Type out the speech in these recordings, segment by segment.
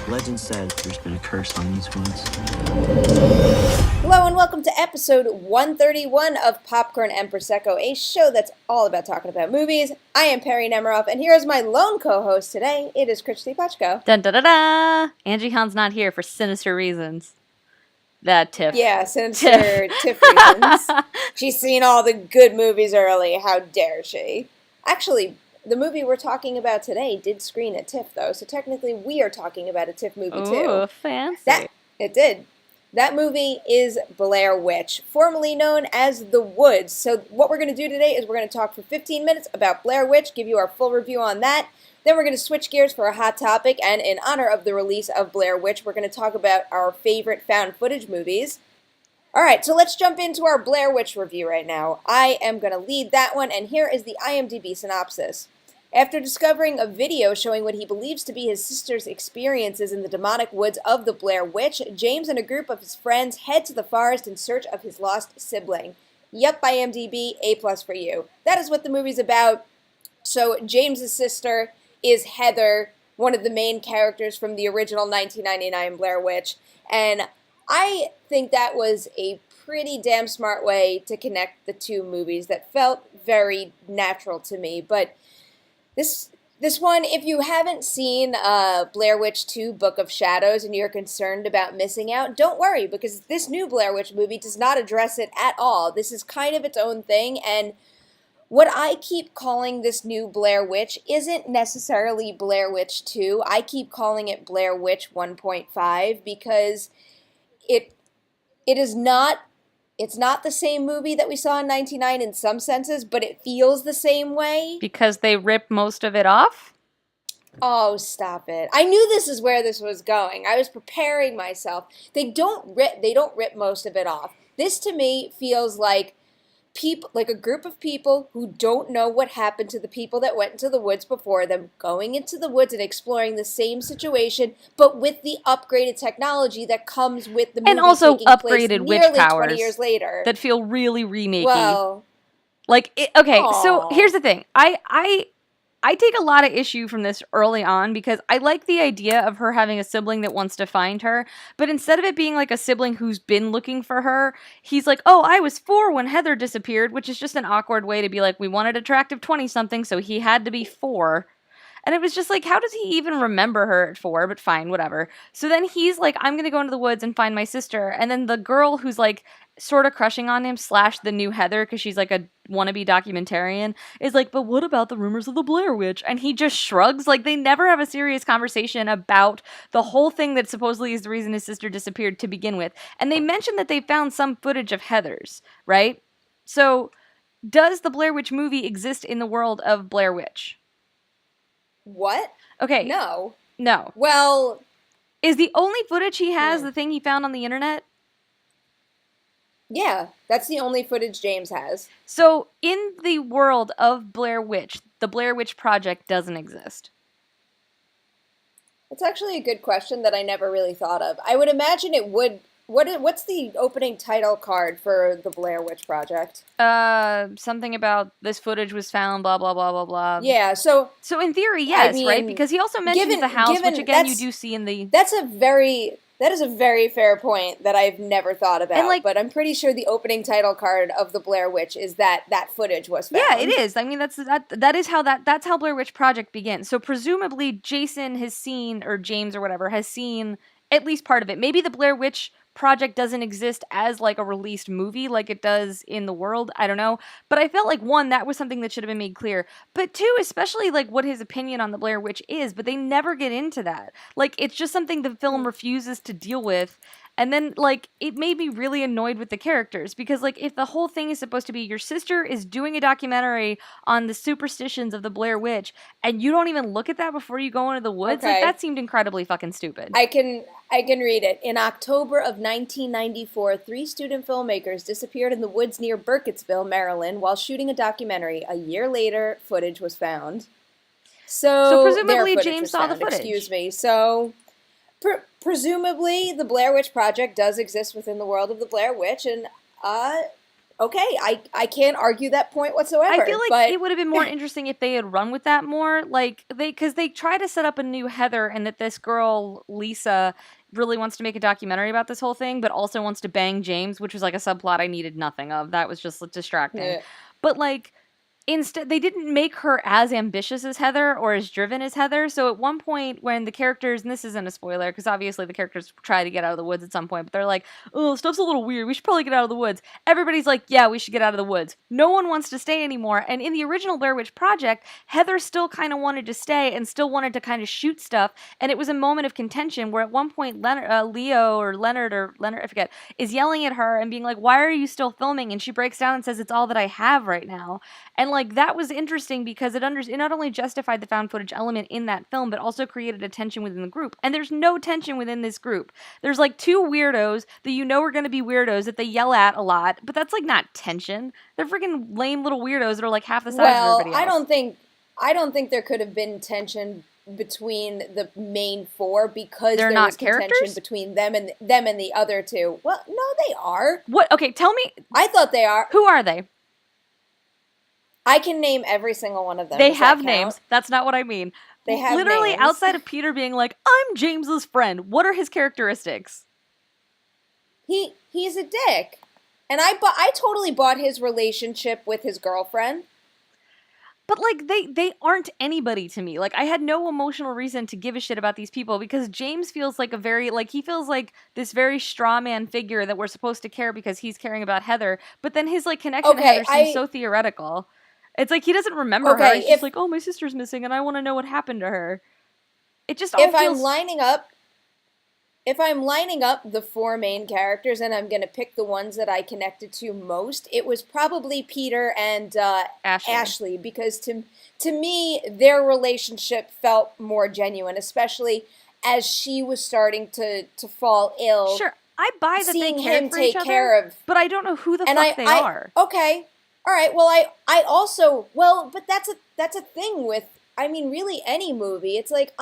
Legend says there's been a curse on these woods. Hello and welcome to episode 131 of Popcorn and Prosecco, a show that's all about talking about movies. I am Perri Nemiroff, and here is my lone co-host today. It is Kristy Puchko. Dun da da da! Angie Han's not here for sinister reasons. That Tiff. Yeah, sinister Tiff reasons. She's seen all the good movies early. How dare she? Actually, the movie we're talking about today did screen at TIFF, though, so technically we are talking about a TIFF movie, too. Ooh, fancy. It did. That movie is Blair Witch, formerly known as The Woods. So what we're going to do today is we're going to talk for 15 minutes about Blair Witch, give you our full review on that. Then we're going to switch gears for a hot topic, and in honor of the release of Blair Witch, we're going to talk about our favorite found footage movies. Alright, so let's jump into our Blair Witch review right now. I am going to lead that one, and here is the IMDb synopsis. After discovering a video showing what he believes to be his sister's experiences in the demonic woods of the Blair Witch, James and a group of his friends head to the forest in search of his lost sibling. Yep, IMDb, A+ for you. That is what the movie's about. So, James's sister is Heather, one of the main characters from the original 1999 Blair Witch, and I think that was a pretty damn smart way to connect the two movies that felt very natural to me, but This one, if you haven't seen Blair Witch 2 Book of Shadows and you're concerned about missing out, don't worry, because this new Blair Witch movie does not address it at all. This is kind of its own thing, and what I keep calling this new Blair Witch isn't necessarily Blair Witch 2. I keep calling it Blair Witch 1.5 because it is not... It's not the same movie that we saw in 99 in some senses, but it feels the same way. Because they rip most of it off? Oh, stop it. I knew this is where this was going. I was preparing myself. They don't rip most of it off. This to me feels like a group of people who don't know what happened to the people that went into the woods before them, going into the woods and exploring the same situation, but with the upgraded technology that comes with the movie, and also taking upgraded place witch nearly powers 20 years later. That feel really remakey. Well, so here's the thing. I take a lot of issue from this early on because I like the idea of her having a sibling that wants to find her, but instead of it being like a sibling who's been looking for her, he's like, oh, I was 4 when Heather disappeared, which is just an awkward way to be like, we wanted attractive 20-something, so he had to be 4. And it was just like, how does he even remember her at 4? But fine, whatever. So then he's like, I'm going to go into the woods and find my sister. And then the girl who's like sort of crushing on him / the new Heather, because she's like a wannabe documentarian, is like, but what about the rumors of the Blair Witch? And he just shrugs. Like, they never have a serious conversation about the whole thing that supposedly is the reason his sister disappeared to begin with. And they mentioned that they found some footage of Heather's, right? So does the Blair Witch movie exist in the world of Blair Witch? what? Okay. No. Well, is the only footage he has the thing he found on the internet? Yeah, that's the only footage James has. So, in the world of Blair Witch, the Blair Witch Project doesn't exist. That's actually a good question that I never really thought of. I would imagine it would. What's the opening title card for the Blair Witch Project? Something about this footage was found, blah, blah, blah, blah, blah. Yeah, so in theory, yes, I mean, right? Because he also mentions the house, which again you do see in the... That is a very fair point that I've never thought about, but I'm pretty sure the opening title card of the Blair Witch is that footage was found. Yeah, it is. I mean, that's how Blair Witch Project begins. So presumably Jason has seen, or James or whatever, has seen at least part of it. Maybe the Blair Witch Project doesn't exist as like a released movie like it does in the world. I don't know. But I felt like, one, that was something that should have been made clear. But two, especially like what his opinion on the Blair Witch is, but they never get into that. Like, it's just something the film refuses to deal with. And then, like, it made me really annoyed with the characters because, like, if the whole thing is supposed to be your sister is doing a documentary on the superstitions of the Blair Witch and you don't even look at that before you go into the woods, like, that seemed incredibly fucking stupid. I can read it. In October of 1994, 3 student filmmakers disappeared in the woods near Burkittsville, Maryland, while shooting a documentary. A year later, footage was found. So presumably James saw the footage. Excuse me. So... presumably, the Blair Witch Project does exist within the world of the Blair Witch, and okay, I can't argue that point whatsoever. I feel like but it would have been more interesting if they had run with that more, like because they try to set up a new Heather, and that this girl Lisa really wants to make a documentary about this whole thing, but also wants to bang James, which was like a subplot I needed nothing of. That was just distracting. Yeah. But like instead, they didn't make her as ambitious as Heather or as driven as Heather. So at one point, when the characters, and this isn't a spoiler, because obviously the characters try to get out of the woods at some point, but they're like, oh, stuff's a little weird. We should probably get out of the woods. Everybody's like, yeah, we should get out of the woods. No one wants to stay anymore. And in the original Blair Witch Project, Heather still kind of wanted to stay and still wanted to kind of shoot stuff. And it was a moment of contention where at one point, Leonard, I forget, is yelling at her and being like, why are you still filming? And she breaks down and says, it's all that I have right now. And like that was interesting because it not only justified the found footage element in that film, but also created a tension within the group. And there's no tension within this group. There's like two weirdos that you know are going to be weirdos that they yell at a lot, but that's like not tension. They're freaking lame little weirdos that are like half the size of everybody else. I don't think there could have been tension between the main four because they're there not was contention characters between them and the other two. Well, no, they are. What? Okay, tell me. I thought they are. Who are they? I can name every single one of them. They have names. That's not what I mean. They have literally names. Outside of Peter being like, I'm James's friend. What are his characteristics? He's a dick. And I totally bought his relationship with his girlfriend. But, like, they aren't anybody to me. Like, I had no emotional reason to give a shit about these people because James feels like he feels like this very straw man figure that we're supposed to care because he's caring about Heather. But then his, like, connection to Heather seems so theoretical. It's like he doesn't remember her. He's just like, oh, my sister's missing and I want to know what happened to her. It just all feels... If I'm lining up the four main characters and I'm going to pick the ones that I connected to most, it was probably Peter and Ashley because to me, their relationship felt more genuine, especially as she was starting to fall ill. Sure, I buy that they cared for each other, but I don't know who the fuck they are. Okay, all right, well, I also, but that's a thing with, I mean, really any movie. It's like,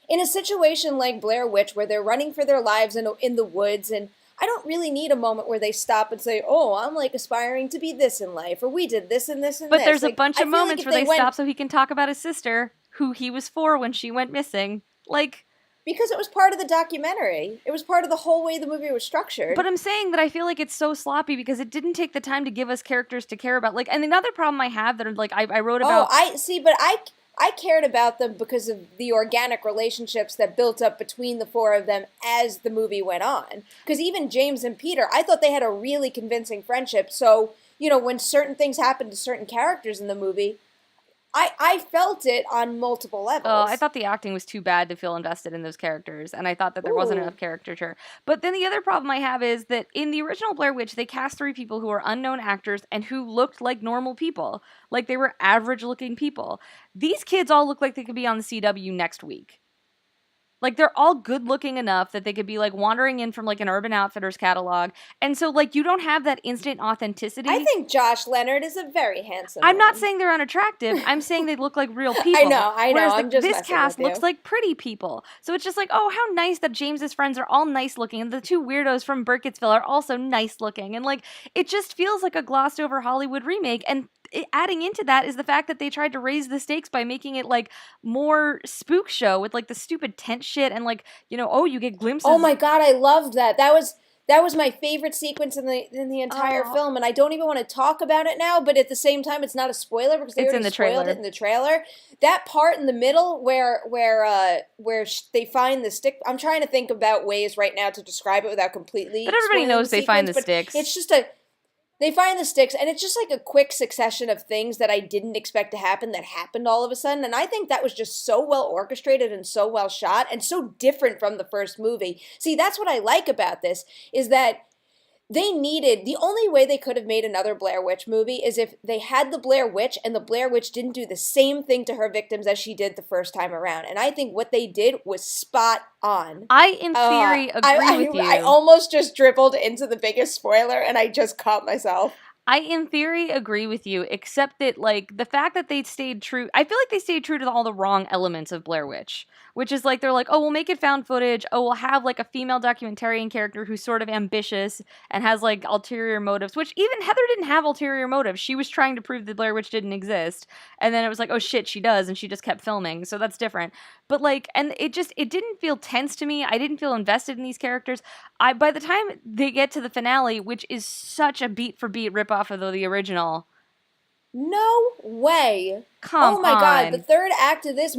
in a situation like Blair Witch, where they're running for their lives in the woods, and I don't really need a moment where they stop and say, oh, I'm like aspiring to be this in life, or we did this and this and this. But there's a bunch of moments where they stop so he can talk about his sister, who he was for when she went missing. Like... Because it was part of the documentary. It was part of the whole way the movie was structured. But I'm saying that I feel like it's so sloppy because it didn't take the time to give us characters to care about. Like, and another problem I have that like I wrote about... I cared about them because of the organic relationships that built up between the four of them as the movie went on. Because even James and Peter, I thought they had a really convincing friendship. So, you know, when certain things happened to certain characters in the movie, I felt it on multiple levels. Oh, I thought the acting was too bad to feel invested in those characters, and I thought that there wasn't enough caricature. But then the other problem I have is that in the original Blair Witch, they cast 3 people who are unknown actors and who looked like normal people. Like they were average-looking people. These kids all look like they could be on the CW next week. Like, they're all good-looking enough that they could be, like, wandering in from, like, an Urban Outfitters catalog. And so, like, you don't have that instant authenticity. I think Josh Leonard is a very handsome I'm not saying they're unattractive. I'm saying they look like real people. I know. Whereas, I'm just this cast looks like pretty people. So it's just like, oh, how nice that James's friends are all nice-looking. And the 2 weirdos from Burkittsville are also nice-looking. And, like, it just feels like a glossed-over Hollywood remake. And adding into that is the fact that they tried to raise the stakes by making it like more spook show with like the stupid tent shit and like, you know, oh, you get glimpses. Oh my God, I loved that. That was my favorite sequence in the entire film, and I don't even want to talk about it now. But at the same time, it's not a spoiler because they already spoiled it in the trailer. That part in the middle where they find the stick. I'm trying to think about ways right now to describe it without completely. But everybody knows they find the sticks. It's just They find the sticks, and it's just like a quick succession of things that I didn't expect to happen that happened all of a sudden, and I think that was just so well orchestrated and so well shot and so different from the first movie. See, that's what I like about this, is that the only way they could have made another Blair Witch movie is if they had the Blair Witch and the Blair Witch didn't do the same thing to her victims as she did the first time around. And I think what they did was spot on. I, in theory, agree with you. I almost just dribbled into the biggest spoiler and I just caught myself. I, in theory, agree with you, except that, like, the fact that they stayed true, I feel like they stayed true to all the wrong elements of Blair Witch, which is like, they're like, oh, we'll make it found footage. Oh, we'll have, like, a female documentarian character who's sort of ambitious and has, like, ulterior motives, which even Heather didn't have ulterior motives. She was trying to prove that Blair Witch didn't exist. And then it was like, oh, shit, she does. And she just kept filming. So that's different. But, like, and it didn't feel tense to me. I didn't feel invested in these characters. By the time they get to the finale, which is such a beat for beat ripoff of the original. No way. Come Oh my on. God, the third act of this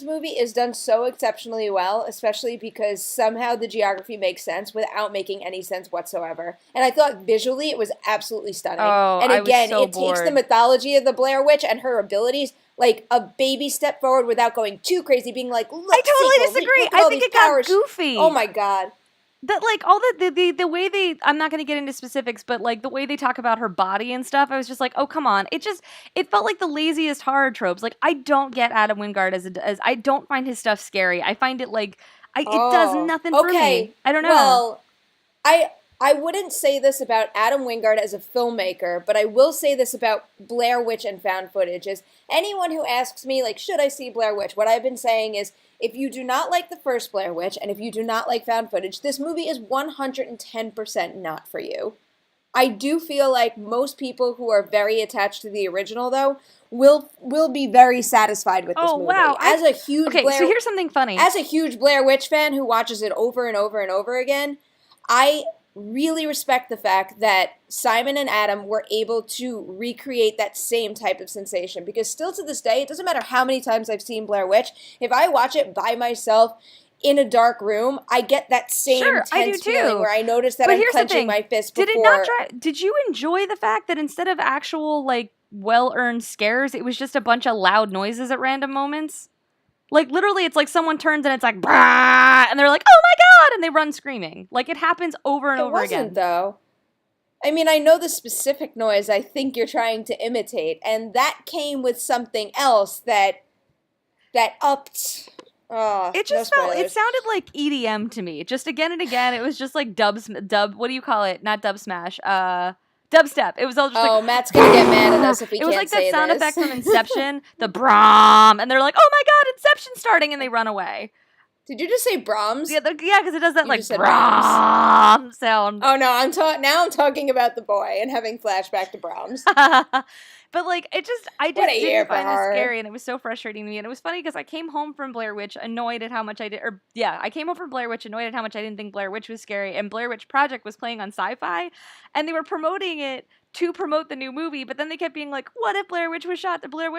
movie is done so exceptionally well, especially because somehow the geography makes sense without making any sense whatsoever. And I thought visually it was absolutely stunning. Oh, and again, I was so it takes the bored. mythology of the Blair Witch and her abilities like a baby step forward without going too crazy, being like, look, I totally sequel, disagree. look at I all think these it got powers. goofy. Oh my God. That, like, all the way they, I'm not going to get into specifics, but, like, the way they talk about her body and stuff, I was just like, oh, come on. It felt like the laziest horror tropes. Like, I don't get Adam Wingard as I don't find his stuff scary. I find it, like, it does nothing for me. I don't know. Well, I wouldn't say this about Adam Wingard as a filmmaker, but I will say this about Blair Witch and found footage is anyone who asks me, like, should I see Blair Witch? What I've been saying is, if you do not like the first Blair Witch, and if you do not like found footage, this movie is 110% not for you. I do feel like most people who are very attached to the original, though, will be very satisfied with this movie. Wow. As a huge so here's something funny. As a huge Blair Witch fan who watches it over and over and over again, I really respect the fact that Simon and Adam were able to recreate that same type of sensation, because still to this day, it doesn't matter how many times I've seen Blair Witch, if I watch it by myself in a dark room, I get that same tense feeling where I notice that I'm clenching my fist before. Did you enjoy the fact that instead of actual, like, well-earned scares, it was just a bunch of loud noises at random moments? Like, literally, it's like someone turns and it's like, brah, and they're like, oh my God, and they run screaming. Like, it happens over and over again. It wasn't, though. I mean, I know the specific noise I think you're trying to imitate, and that came with something else that upped. It just it sounded like EDM to me. Just again and again, it was just like dub, what do you call it? Not dub smash, dubstep. It was all just like, Matt's gonna get mad at us if we can't say this. It was like that sound effect from Inception, the brom, and they're like, oh my God, Inception's starting, and they run away. Did you just say Brahms? Yeah, because it does that like Brom sound. Oh no, I'm talking about the boy and having flashback to Brahms. But like I just didn't find this scary, and it was so frustrating to me. And it was funny because I came home from Blair Witch annoyed at how much I came home from Blair Witch annoyed at how much I didn't think Blair Witch was scary. And Blair Witch Project was playing on Sci-Fi, and they were promoting it to promote the new movie, but then they kept being like, what if Blair Witch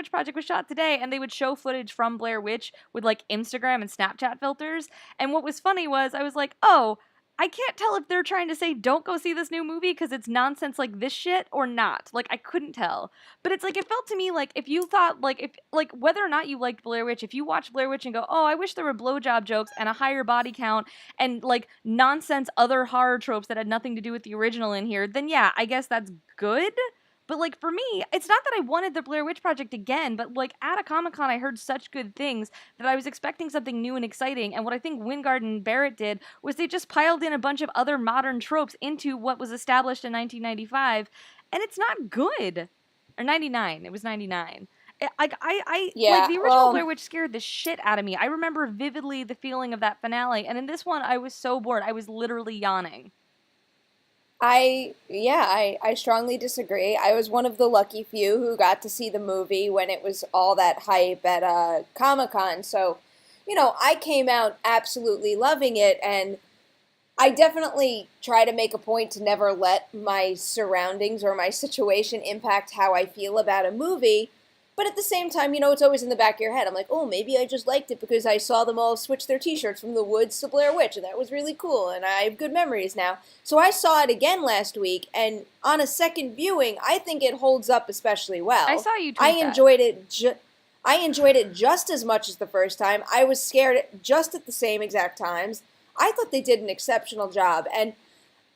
Project was shot today? And they would show footage from Blair Witch with like Instagram and Snapchat filters. And what was funny was I was like, oh, I can't tell if they're trying to say don't go see this new movie because it's nonsense like this shit or not. Like, I couldn't tell. But it's like, it felt to me like if you thought, like whether or not you liked Blair Witch, if you watch Blair Witch and go, oh, I wish there were blowjob jokes and a higher body count and like nonsense other horror tropes that had nothing to do with the original in here, then yeah, I guess that's good. But, like, for me, it's not that I wanted the Blair Witch Project again, but, like, at a Comic-Con, I heard such good things that I was expecting something new and exciting, and what I think Wingard and Barrett did was they just piled in a bunch of other modern tropes into what was established in 1995, and it's not good. Or 99. It was 99. Like the original Blair Witch scared the shit out of me. I remember vividly the feeling of that finale, and in this one, I was so bored. I was literally yawning. I strongly disagree. I was one of the lucky few who got to see the movie when it was all that hype at Comic-Con. So, I came out absolutely loving it, and I definitely try to make a point to never let my surroundings or my situation impact how I feel about a movie. But at the same time, it's always in the back of your head. I'm like, oh, maybe I just liked it because I saw them all switch their t-shirts from the Woods to Blair Witch, and that was really cool, and I have good memories now. So I saw it again last week, and on a second viewing, I think it holds up especially well. I saw you tweet I enjoyed it just as much as the first time. I was scared just at the same exact times. I thought they did an exceptional job, and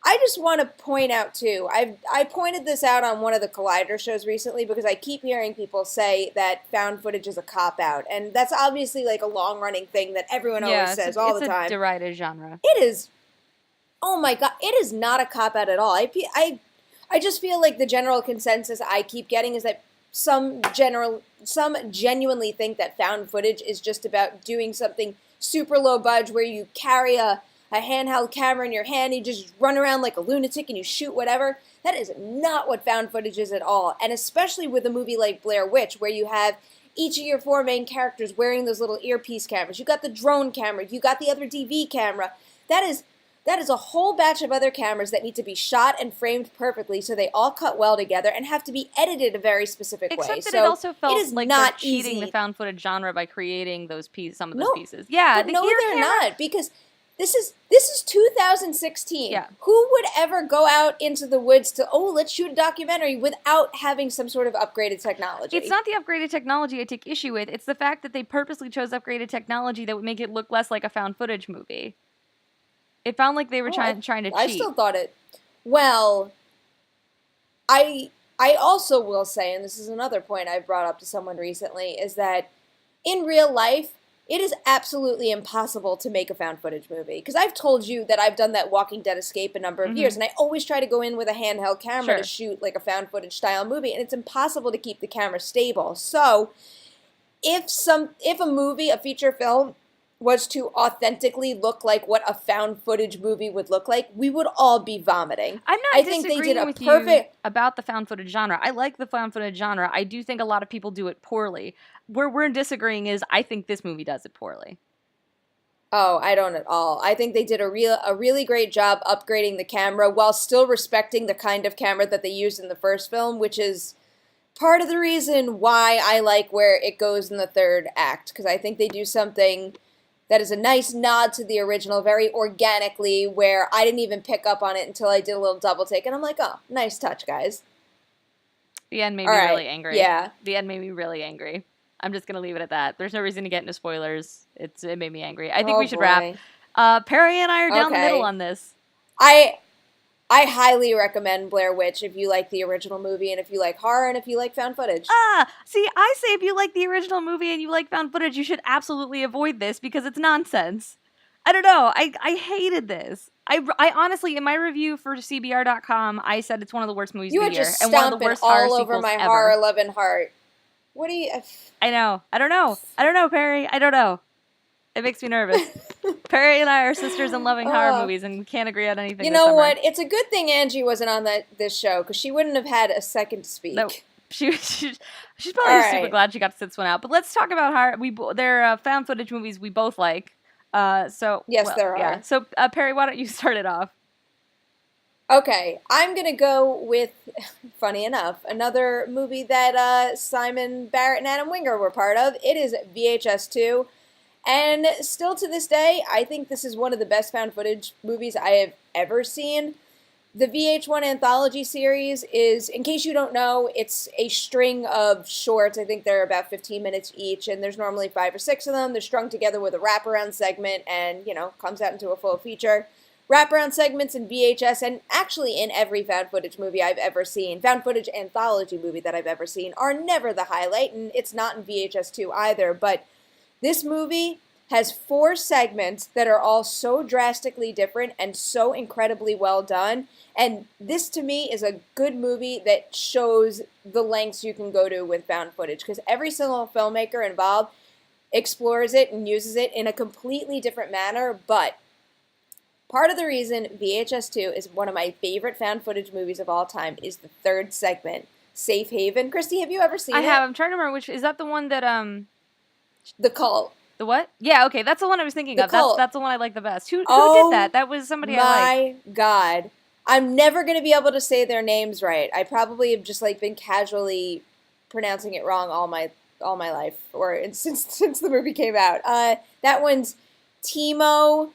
I just want to point out, too, I pointed this out on one of the Collider shows recently because I keep hearing people say that found footage is a cop-out, and that's obviously like a long-running thing that everyone always says all the time. It's a derided genre. It is, oh my God, it is not a cop-out at all. I just feel like the general consensus I keep getting is that some genuinely think that found footage is just about doing something super low budge where you carry a handheld camera in your hand, you just run around like a lunatic and you shoot whatever. That is not what found footage is at all. And especially with a movie like Blair Witch, where you have each of your 4 main characters wearing those little earpiece cameras. You got the drone camera, you got the other DV camera. That is a whole batch of other cameras that need to be shot and framed perfectly so they all cut well together and have to be edited a very specific way. Except that so it also felt it is like not they're cheating easy. the found footage genre by creating some of those No, pieces. Yeah, no, they're not, because this is 2016. Yeah. Who would ever go out into the woods to, let's shoot a documentary without having some sort of upgraded technology? It's not the upgraded technology I take issue with. It's the fact that they purposely chose upgraded technology that would make it look less like a found footage movie. It found like they were trying to cheat. I still thought it. Well, I also will say, and this is another point I brought up to someone recently, is that in real life, it is absolutely impossible to make a found footage movie. Because I've told you that I've done that Walking Dead escape a number of years, and I always try to go in with a handheld camera to shoot like a found footage style movie, and it's impossible to keep the camera stable. So, if a feature film, was to authentically look like what a found footage movie would look like, we would all be vomiting. I'm not disagreeing with you about the found footage genre. I like the found footage genre. I do think a lot of people do it poorly. Where we're disagreeing is I think this movie does it poorly. Oh, I don't at all. I think they did a really great job upgrading the camera while still respecting the kind of camera that they used in the first film, which is part of the reason why I like where it goes in the third act, because I think they do something that is a nice nod to the original, very organically, where I didn't even pick up on it until I did a little double take, and I'm like, oh, nice touch, guys. The end made me really angry. Yeah. The end made me really angry. I'm just going to leave it at that. There's no reason to get into spoilers. It made me angry. I think we should wrap. Perri and I are down the middle on this. I highly recommend Blair Witch if you like the original movie and if you like horror and if you like found footage. See, I say if you like the original movie and you like found footage, you should absolutely avoid this because it's nonsense. I don't know. I hated this. I honestly, in my review for CBR.com, I said it's one of the worst movies of the year. Just and one of the worst all over my horror-loving heart. What do you... I know. I don't know, Perri. I don't know. It makes me nervous. Perri and I are sisters in loving horror movies, and we can't agree on anything. You know what? It's a good thing Angie wasn't on this show, because she wouldn't have had a second to speak. No, she's probably super glad she got to sit this one out. But let's talk about horror. They're found footage movies we both like. Yes, there are. Yeah. So Perri, why don't you start it off? Okay, I'm gonna go with, funny enough, another movie that Simon Barrett and Adam Winger were part of. It is VHS 2. And still to this day, I think this is one of the best found footage movies I have ever seen. The VH1 anthology series is, in case you don't know, it's a string of shorts. I think they're about 15 minutes each, and there's normally 5 or 6 of them. They're strung together with a wraparound segment and, comes out into a full feature. Wraparound segments in VHS, and actually in every found footage movie I've ever seen, found footage anthology movie that I've ever seen, are never the highlight, and it's not in VHS 2 either, but this movie has 4 segments that are all so drastically different and so incredibly well done. And this, to me, is a good movie that shows the lengths you can go to with found footage. Because every single filmmaker involved explores it and uses it in a completely different manner. But part of the reason VHS 2 is one of my favorite found footage movies of all time is the 3rd segment, Safe Haven. Kristy, have you ever seen it? I have. I'm trying to remember which. Is that the one that... The Cult. The what? Yeah, okay, that's the one I was thinking of. That's the one I like the best. Who did that? That was somebody I liked. My God. I'm never going to be able to say their names right. I probably have just been casually pronouncing it wrong all my life, or since the movie came out. That one's Timo.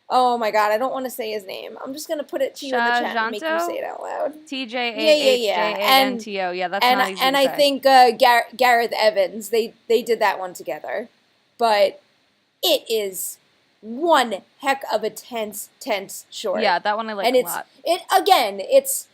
Oh my God, I don't want to say his name. I'm just going to put it to you in the chat and make you say it out loud. TJAHJANTO. Yeah, that's not easy to say. And I think Gareth Evans, they did that one together. But it is one heck of a tense short. Yeah, that one I like a lot. It's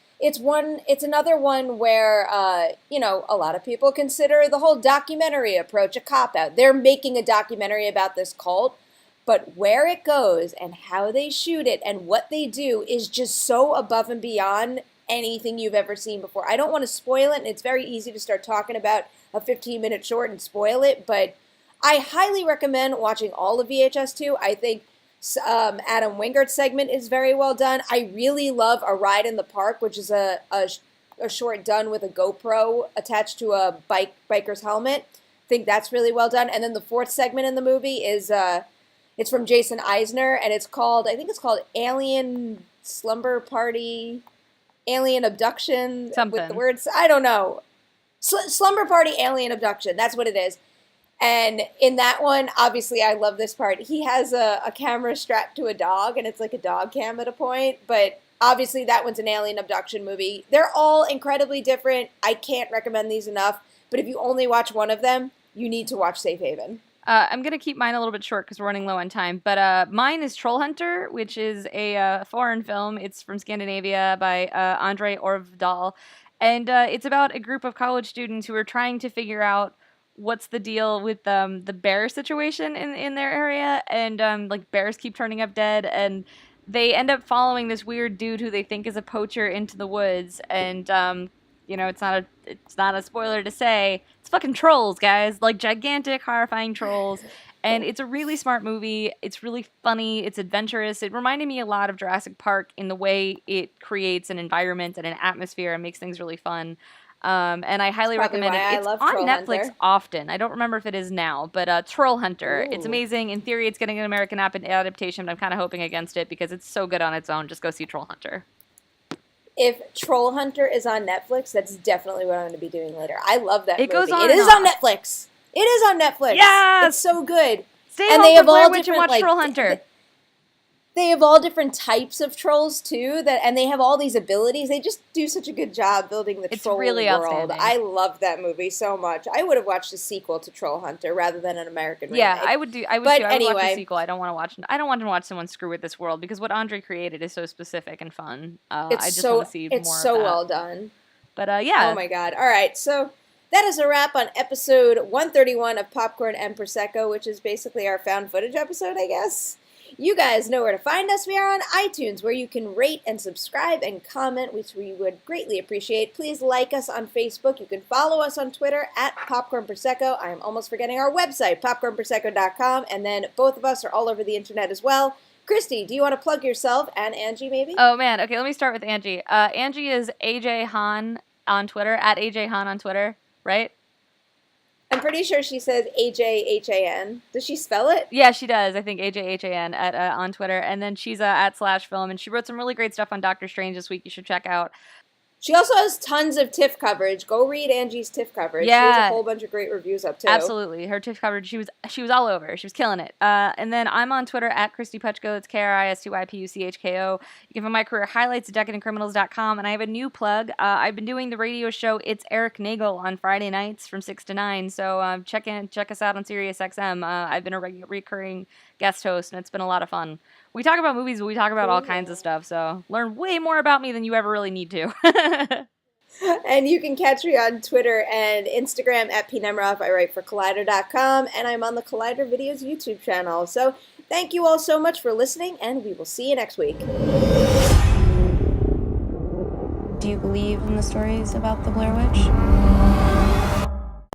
another one where a lot of people consider the whole documentary approach a cop-out. They're making a documentary about this cult, but where it goes and how they shoot it and what they do is just so above and beyond anything you've ever seen before. I don't want to spoil it, and it's very easy to start talking about a 15-minute short and spoil it, but I highly recommend watching all of VHS 2. I think Adam Wingert's segment is very well done. I really love A Ride in the Park, which is a short done with a GoPro attached to a biker's helmet. I think that's really well done. And then the fourth segment in the movie is it's from Jason Eisner, and I think it's called Alien Slumber Party, Alien Abduction. Something. With the words, I don't know. Slumber Party, Alien Abduction. That's what it is. And in that one, obviously, I love this part. He has a camera strapped to a dog, and it's like a dog cam at a point. But obviously, that one's an alien abduction movie. They're all incredibly different. I can't recommend these enough. But if you only watch one of them, you need to watch Safe Haven. I'm going to keep mine a little bit short because we're running low on time. But mine is Troll Hunter, which is a foreign film. It's from Scandinavia by Andrei Orvdal. And it's about a group of college students who are trying to figure out what's the deal with the bear situation in their area. And like bears keep turning up dead. And they end up following this weird dude who they think is a poacher into the woods. And it's not a spoiler to say it's fucking trolls, guys. Like gigantic, horrifying trolls. And it's a really smart movie. It's really funny. It's adventurous. It reminded me a lot of Jurassic Park in the way it creates an environment and an atmosphere and makes things really fun. And I highly recommend it. It's on Netflix often. I don't remember if it is now, but Troll Hunter. Ooh. It's amazing. In theory, it's getting an American adaptation, but I'm kind of hoping against it because it's so good on its own. Just go see Troll Hunter. If Troll Hunter is on Netflix, that's definitely what I'm going to be doing later. I love that movie. Goes on. It is on Netflix. It is on Netflix. Yes! It's so good. Stay home for Blair Witch and watch Troll Hunter. They have all different types of trolls, too, and they have all these abilities. They just do such a good job building the troll really world. Outstanding. I love that movie so much. I would have watched a sequel to Troll Hunter rather than an American remake. Yeah, I would too. I would watch the sequel. I don't want to watch someone screw with this world because what Andre created is so specific and fun. I just want to see more of that. It's so well done. But yeah. Oh my God. All right, so that is a wrap on episode 131 of Popcorn and Prosecco, which is basically our found footage episode, I guess. You guys know where to find us. We are on iTunes, where you can rate and subscribe and comment, which we would greatly appreciate. Please like us on Facebook. You can follow us on Twitter at Popcorn Prosecco. I am almost forgetting our website, popcornprosecco.com, and then both of us are all over the internet as well. Kristy, do you want to plug yourself and Angie, maybe? Oh, man. Okay, let me start with Angie. Angie is AJ Han on Twitter, at AJ Han on Twitter, right? I'm pretty sure she says AJHAN. Does she spell it? Yeah, she does. I think AJHAN on Twitter. And then she's at /film, and she wrote some really great stuff on Doctor Strange this week. You should check out. She also has tons of TIFF coverage. Go read Angie's TIFF coverage. Yeah. She has a whole bunch of great reviews up, too. Absolutely. Her TIFF coverage, she was all over. She was killing it. And then I'm on Twitter at Kristy Puchko. It's KRISTYPUCHKO. You can find my career highlights at decadentcriminals.com. And I have a new plug. I've been doing the radio show It's Eric Nagel on Friday nights from 6 to 9. So check us out on SiriusXM. I've been a recurring guest host, and it's been a lot of fun. We talk about movies, but we talk about all kinds of stuff, so learn way more about me than you ever really need to. And you can catch me on Twitter and Instagram at Nemiroff. I write for Collider.com, and I'm on the Collider Videos YouTube channel. So thank you all so much for listening, and we will see you next week. Do you believe in the stories about the Blair Witch?